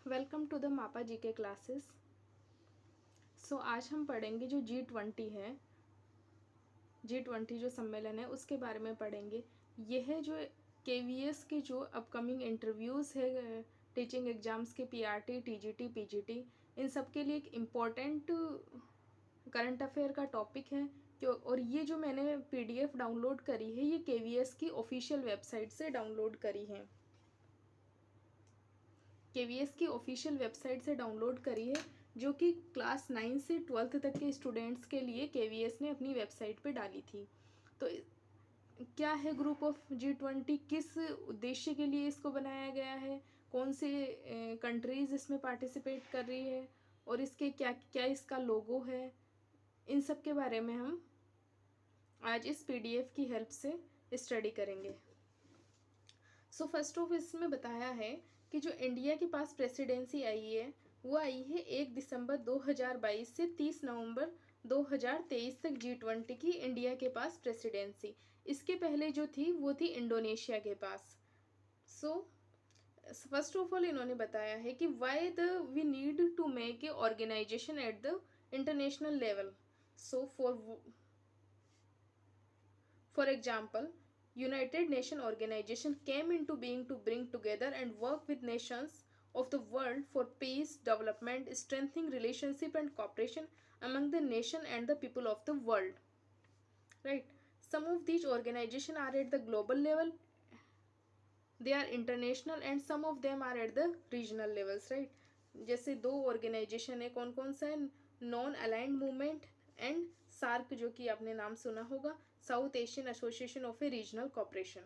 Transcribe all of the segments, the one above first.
Welcome to the मापा जी के classes. आज हम पढ़ेंगे जो G20 है, G20 जो सम्मेलन है उसके बारे में पढ़ेंगे। यह है जो KVS के जो अपकमिंग इंटरव्यूज़ है, टीचिंग एग्ज़ाम्स के PRT, TGT, PGT, इन सब के लिए एक इम्पॉर्टेंट करंट अफेयर का टॉपिक है। और ये जो मैंने PDF डाउनलोड करी है, ये KVS की ऑफिशियल वेबसाइट से डाउनलोड करी है। KVS की ऑफिशियल वेबसाइट से डाउनलोड करी है, जो कि क्लास 9 से 12th तक के स्टूडेंट्स के लिए KVS ने अपनी वेबसाइट पे डाली थी। तो क्या है ग्रुप ऑफ G20, किस उद्देश्य के लिए इसको बनाया गया है, कौन से कंट्रीज़ इसमें पार्टिसिपेट कर रही है और इसके क्या क्या इसका लोगो है, इन सब के बारे में हम आज इस PDF की हेल्प से स्टडी करेंगे। फर्स्ट ऑफ इसमें बताया है कि जो इंडिया के पास प्रेसिडेंसी आई है वो आई है 1 दिसंबर 2022 से 30 नवंबर 2023 तक G20 की इंडिया के पास प्रेसिडेंसी। इसके पहले जो थी वो थी इंडोनेशिया के पास। फर्स्ट ऑफ ऑल इन्होंने बताया है कि why we need to make a organization at the international level. For example, United Nations organization came into being to bring together and work with nations of the world for peace, development, strengthening relationship and cooperation among the nation and the people of the world. Right? Some of these organizations are at the global level, they are international, and some of them are at the regional levels. Right? जैसे दो organisation है, कौन कौन सा है? Non aligned movement and SAARC, जो कि आपने नाम सुना होगा, South Asian Association of a Regional Cooperation.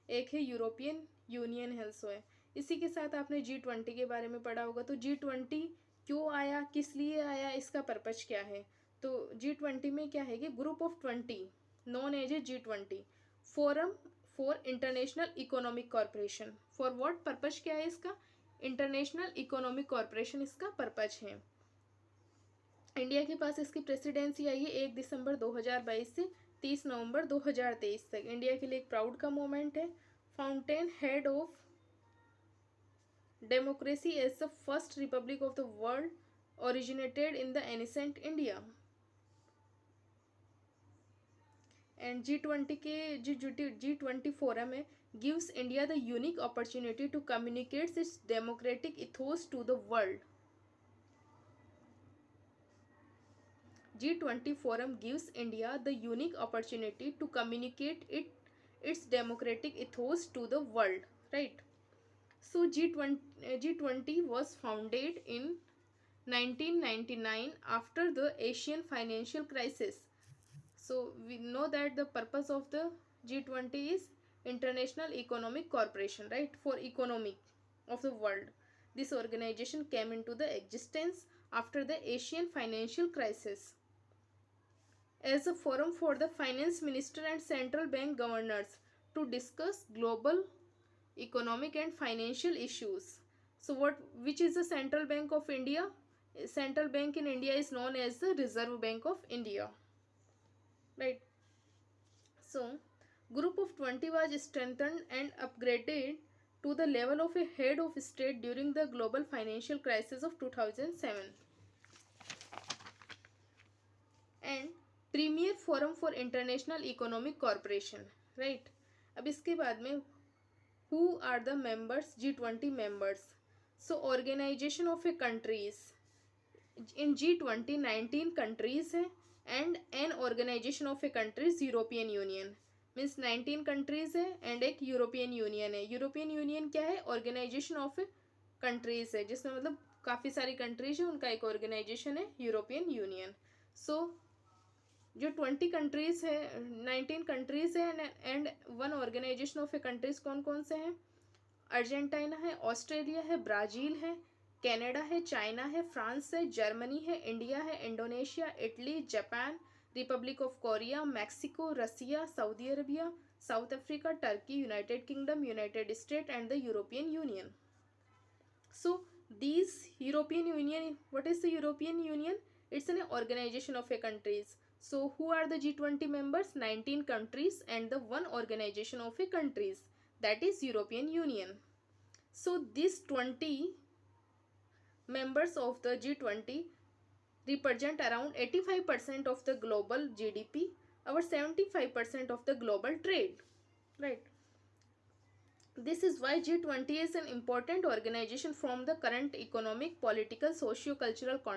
एक है यूरोपियन यूनियन हेल्सो है। इसी के साथ आपने G20 के बारे में पढ़ा होगा। तो G20 क्यों आया, किस लिए आया, इसका पर्पज क्या है? तो G20 में क्या है कि group of 20 known as a G20 forum for international economic corporation. For what purpose, क्या है इसका? इंटरनेशनल इकोनॉमिक कॉरपोरेशन इसका पर्पज है। इंडिया के पास इसकी प्रेसिडेंसी आई है 1 दिसंबर 2022 से 30 नवंबर 2023 तक। इंडिया के लिए एक प्राउड का मोमेंट है। Fountainhead of democracy as the first republic of the world originated in the ancient India. And G20 के G20 फोरम है gives India the unique opportunity to communicate its democratic ethos to the world. G20 forum gives India the unique opportunity to communicate its democratic ethos to the world, right? So G20 was founded in 1999 after the Asian financial crisis. So we know that the purpose of the G20 is international economic cooperation, right? For economic of the world. This organization came into the existence after the Asian financial crisis as a forum for the finance minister and central bank governors to discuss global economic and financial issues. So which is the Central Bank of India? Central Bank in India is known as the Reserve Bank of India, right? So group of 20 was strengthened and upgraded to the level of a head of state during the global financial crisis of 2007 and premier forum for international economic corporation, right? अब इसके बाद में who are the members, G20 members. Organisation of a countries in G20 19 countries है and an organisation of a countries European union. Means 19 countries है and एक European union है। European union क्या है? ऑर्गेनाइजेशन ऑफ ए कंट्रीज है, जिसमें मतलब काफ़ी सारी कंट्रीज है, उनका एक ऑर्गेनाइजेशन है यूरोपियन यूनियन। जो 20 कंट्रीज़ है, 19 कंट्रीज़ है and one organization of a countries कौन कौन से हैं? अर्जेंटीना है, ऑस्ट्रेलिया है, ब्राज़ील है, कनाडा है, चाइना है, फ्रांस है, जर्मनी है, इंडिया है, Indonesia, Italy, Japan, Republic of Korea, Mexico, Russia, Saudi Arabia, South Africa, Turkey, United Kingdom, United State and the European Union. These European Union, what is the European Union? It's an organization of a countries. So who are the G20 members? 19 countries and the one organization of a countries, that is European Union. So this 20 members of the G20 represent around 85% of the global GDP, our 75% of the global trade. Right. This is why G20 is an important organization from the current economic, political, socio-cultural context.